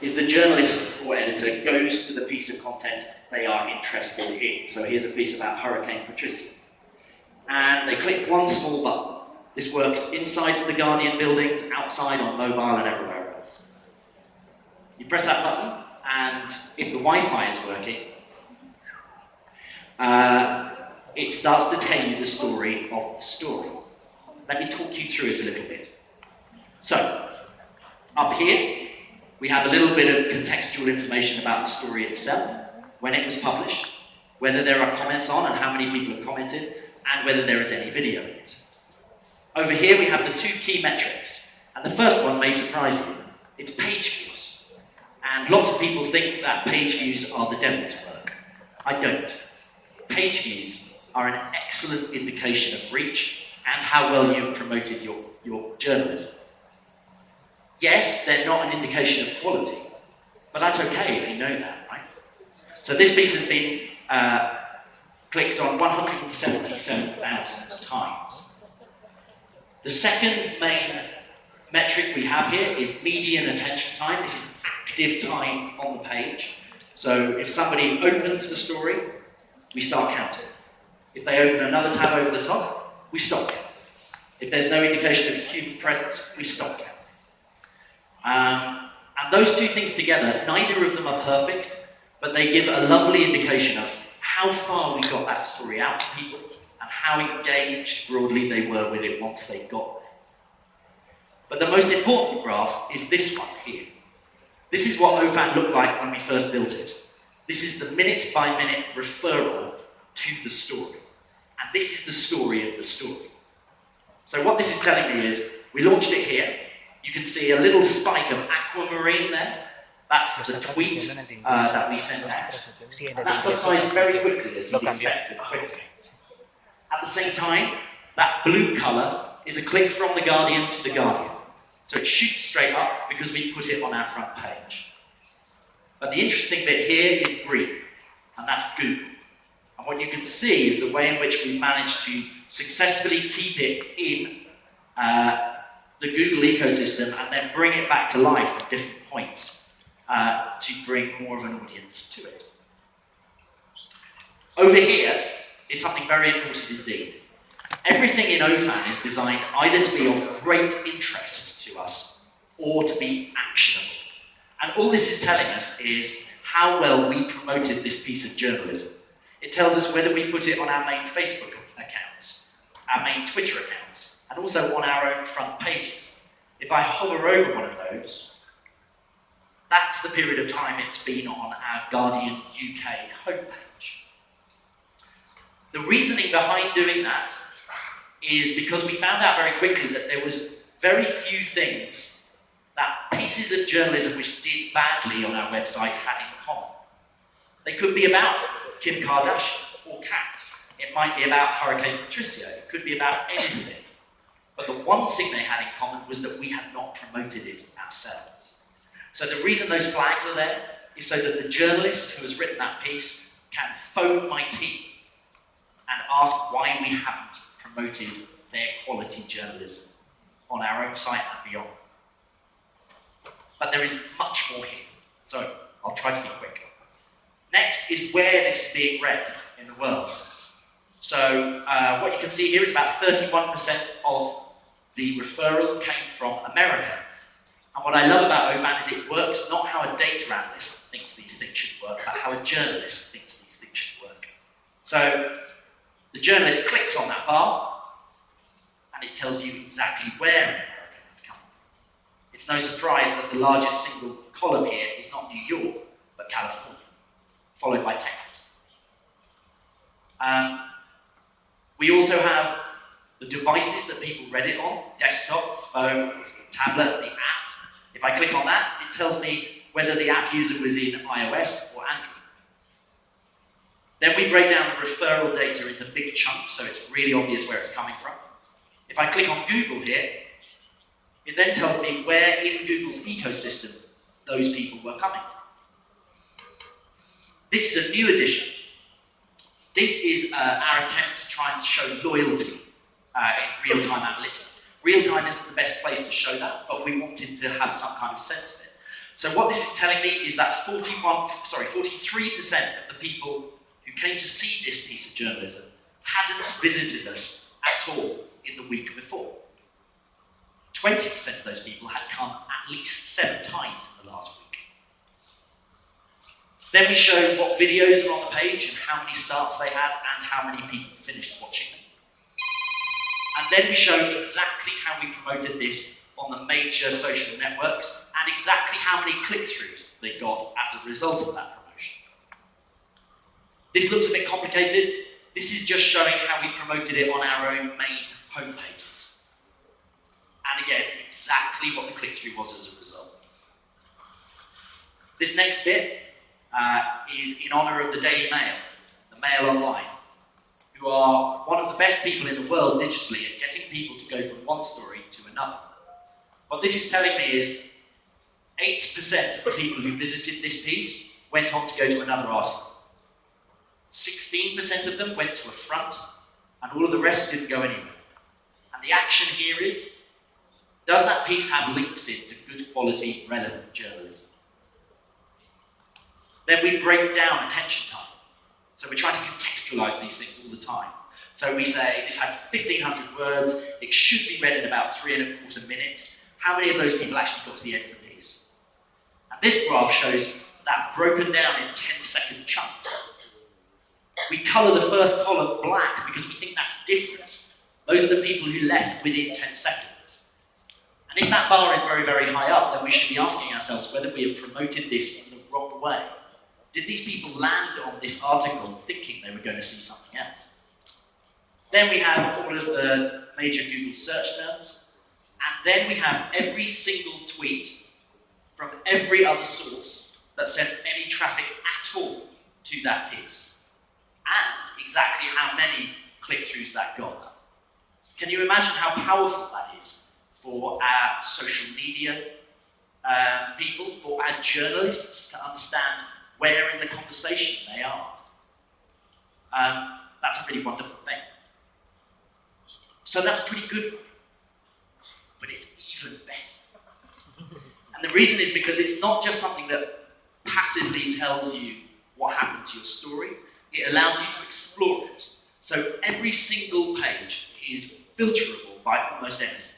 is the journalist or editor goes to the piece of content they are interested in. So here's a piece about Hurricane Patricia. And they click one small button. This works inside the Guardian buildings, outside, on mobile, and everywhere else. You press that button, and if the Wi-Fi is working, it starts to tell you the story of the story. Let me talk you through it a little bit. So, up here, we have a little bit of contextual information about the story itself, when it was published, whether there are comments on and how many people have commented, and whether there is any video in it. Over here we have the two key metrics, and the first one may surprise you. It's page views. And lots of people think that page views are the devil's work. I don't. Page views are an excellent indication of reach and how well you've promoted your journalism. Yes, they're not an indication of quality, but that's okay if you know that, right? So this piece has been clicked on 177,000 times. The second main metric we have here is median attention time. This is active time on the page. So if somebody opens the story, we start counting. If they open another tab over the top, we stop counting. If there's no indication of human presence, we stop counting. And those two things together, neither of them are perfect, but they give a lovely indication of how far we got that story out to people and how engaged broadly they were with it once they got there. But the most important graph is this one here. This is what Ophan looked like when we first built it. This is the minute-by-minute referral to the story. And this is the story of the story. So what this is telling me is, we launched it here. You can see a little spike of aquamarine there. That's the tweet that we sent out. And that subsides very quickly, as you'd expect. At the same time, that blue colour is a click from the Guardian to the Guardian. So it shoots straight up because we put it on our front page. But the interesting bit here is green, and that's Google. And what you can see is the way in which we managed to successfully keep it in the Google ecosystem and then bring it back to life at different points to bring more of an audience to it. Over here is something very important indeed. Everything in Ophan is designed either to be of great interest to us or to be actionable. And all this is telling us is how well we promoted this piece of journalism. It tells us whether we put it on our main Facebook accounts, our main Twitter accounts, and also on our own front pages. If I hover over one of those, that's the period of time it's been on our Guardian UK homepage. The reasoning behind doing that is because we found out very quickly that there was very few things that pieces of journalism which did badly on our website had in common. They could be about Kim Kardashian or cats. It might be about Hurricane Patricia. It could be about anything. But the one thing they had in common was that we had not promoted it ourselves. So the reason those flags are there is so that the journalist who has written that piece can phone my team and ask why we haven't promoted their quality journalism on our own site and beyond. But there is much more here, so I'll try to be quick. Next is where this is being read in the world. So what you can see here is about 31% of the referral came from America. And what I love about Ophan is it works not how a data analyst thinks these things should work, but how a journalist thinks these things should work. So the journalist clicks on that bar, and it tells you exactly where in America it's coming from. It's no surprise that the largest single column here is not New York, but California, followed by Texas. We also have the devices that people read it on, desktop, phone, tablet, the app. If I click on that, it tells me whether the app user was in iOS or Android. Then we break down the referral data into big chunks, so it's really obvious where it's coming from. If I click on Google here, it then tells me where in Google's ecosystem those people were coming from. This is a new addition. This is our attempt to try and show loyalty in real-time analytics. Real-time isn't the best place to show that, but we wanted to have some kind of sense of it. So what this is telling me is that 43% of the people who came to see this piece of journalism hadn't visited us at all in the week before. 20% of those people had come at least 7 times in the last week. Then we show what videos are on the page and how many starts they had and how many people finished watching them. And then we show exactly how we promoted this on the major social networks and exactly how many click-throughs they got as a result of that promotion. This looks a bit complicated. This is just showing how we promoted it on our own main homepages. And again, exactly what the click-through was as a result. This next bit is in honour of the Daily Mail, the Mail Online, who are one of the best people in the world digitally at getting people to go from one story to another. What this is telling me is 8% of the people who visited this piece went on to go to another article. 16% of them went to a front, and all of the rest didn't go anywhere. And the action here is, does that piece have links in to good quality, relevant journalism? Then we break down attention time. So we're trying to contextualize these things all the time. So we say, this had 1,500 words, it should be read in about 3¼ minutes. How many of those people actually got to the end of the piece? And this graph shows that broken down in 10-second chunks. We colour the first column black because we think that's different. Those are the people who left within 10 seconds. And if that bar is very, very high up, then we should be asking ourselves whether we have promoted this in the wrong way. Did these people land on this article thinking they were going to see something else? Then we have all of the major Google search terms. And then we have every single tweet from every other source that sent any traffic at all to that piece. And exactly how many click-throughs that got. Can you imagine how powerful that is for our social media people, for our journalists to understand where in the conversation they are? That's a really wonderful thing. So that's pretty good. But it's even better. And the reason is because it's not just something that passively tells you what happened to your story, it allows you to explore it. So every single page is filterable by almost anything.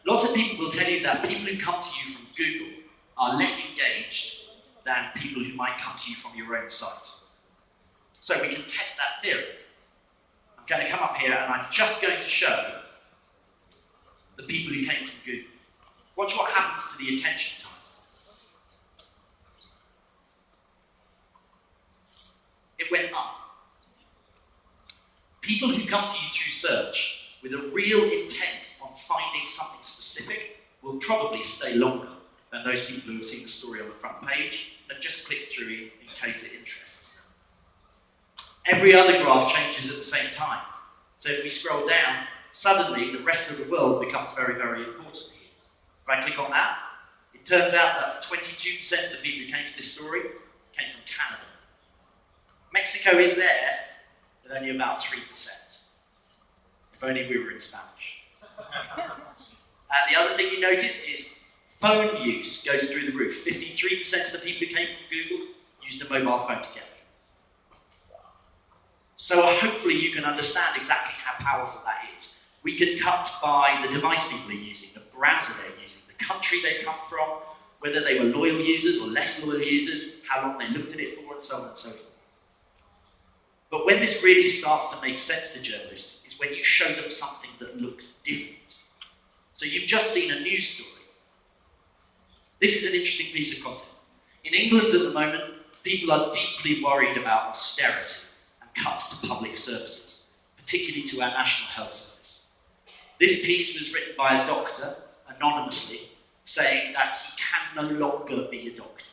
Lots of people will tell you that people who come to you from Google are less engaged than people who might come to you from your own site. So we can test that theory. I'm going to come up here and I'm just going to show the people who came from Google. Watch what happens to the attention time. It went up. People who come to you through search with a real intent on finding something specific will probably stay longer than those people who have seen the story on the front page and just click through in case it interests them. Every other graph changes at the same time. So if we scroll down, suddenly the rest of the world becomes very, very important here. If I click on that, it turns out that 22% of the people who came to this story came from Canada. Mexico is there, but only about 3%. If only we were in Spanish. The other thing you notice is phone use goes through the roof. 53% of the people who came from Google used a mobile phone to get it. So hopefully you can understand exactly how powerful that is. We can cut by the device people are using, the browser they're using, the country they come from, whether they were loyal users or less loyal users, how long they looked at it for, and so on and so forth. But when this really starts to make sense to journalists is when you show them something that looks different. So you've just seen a news story. This is an interesting piece of content. In England at the moment, people are deeply worried about austerity and cuts to public services, particularly to our National Health Service. This piece was written by a doctor, anonymously, saying that he can no longer be a doctor.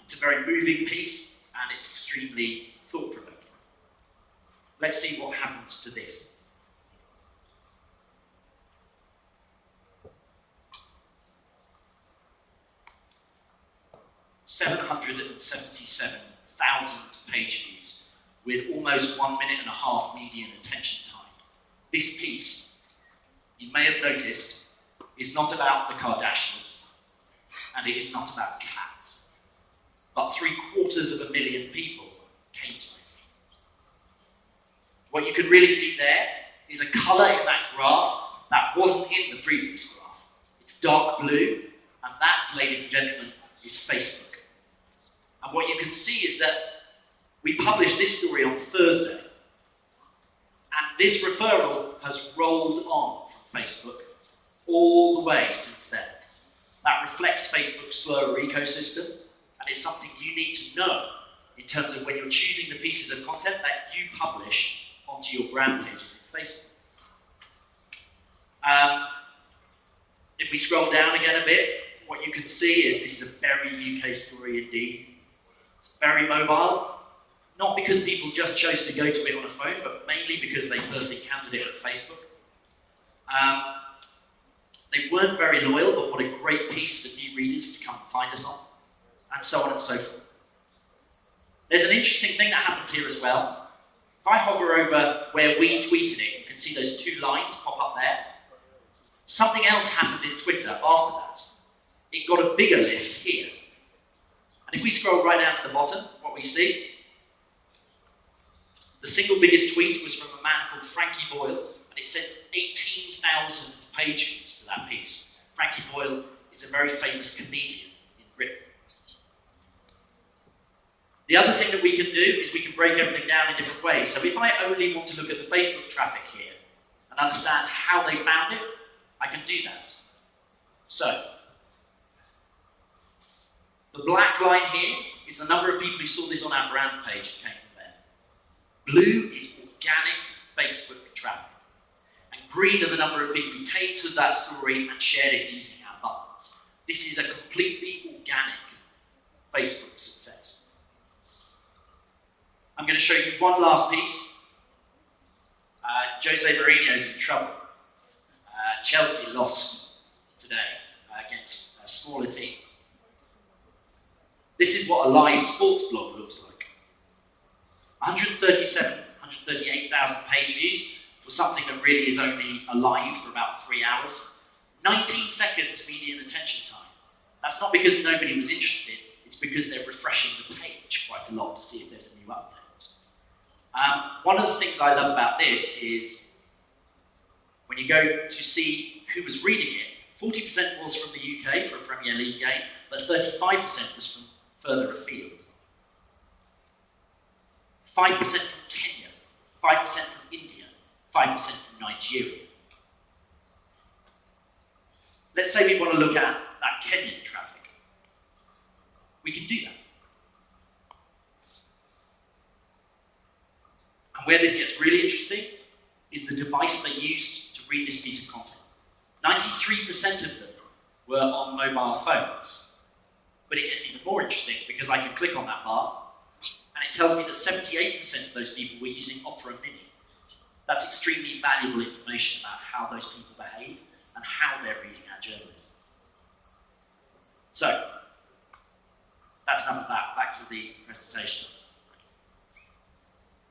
It's a very moving piece, and it's extremely thought-provoking. Let's see what happens to this. $777,000 page views with almost 1.5 minute median attention time. This piece, you may have noticed, is not about the Kardashians. and it is not about cats. But 750,000 people came to it. What you can really see there is a colour in that graph that wasn't in the previous graph. It's dark blue, and that, ladies and gentlemen, is Facebook. And what you can see is that we published this story on Thursday, and this referral has rolled on from Facebook all the way since then. That reflects Facebook's slower ecosystem, and it's something you need to know in terms of when you're choosing the pieces of content that you publish onto your brand pages in Facebook. If we scroll down again a bit, what you can see is this is a very UK story indeed. It's very mobile, not because people just chose to go to it on a phone, but mainly because they first encountered it on Facebook. They weren't very loyal, but what a great piece for new readers to come and find us on, and so on and so forth. There's an interesting thing that happens here as well. If I hover over where we tweeted it, you can see those two lines pop up there. Something else happened in Twitter after that. It got a bigger lift here. And if we scroll right down to the bottom, what we see, the single biggest tweet was from a man called Frankie Boyle, and it sent 18,000 page views to that piece. Frankie Boyle is a very famous comedian in Britain. The other thing that we can do is we can break everything down in different ways. So if I only want to look at the Facebook traffic here and understand how they found it, I can do that. So, the black line here is the number of people who saw this on our brand page and came from there. Blue is organic Facebook traffic. And green are the number of people who came to that story and shared it using our buttons. This is a completely organic Facebook success. I'm going to show you one last piece. Jose Mourinho's in trouble. Chelsea lost today against a smaller team. This is what a live sports blog looks like. 138,000 page views for something that really is only alive for about 3 hours. 19 seconds median attention time. That's not because nobody was interested, it's because they're refreshing the page quite a lot to see if there's a new update. One of the things I love about this is when you go to see who was reading it, 40% was from the UK for a Premier League game, but 35% was from further afield. 5% from Kenya, 5% from India, 5% from Nigeria. Let's say we want to look at that Kenyan traffic. We can do that. And where this gets really interesting is the device they used to read this piece of content. 93% of them were on mobile phones. But it gets even more interesting because I can click on that bar and it tells me that 78% of those people were using Opera Mini. That's extremely valuable information about how those people behave and how they're reading our journalism. So, that's enough of that. Back to the presentation.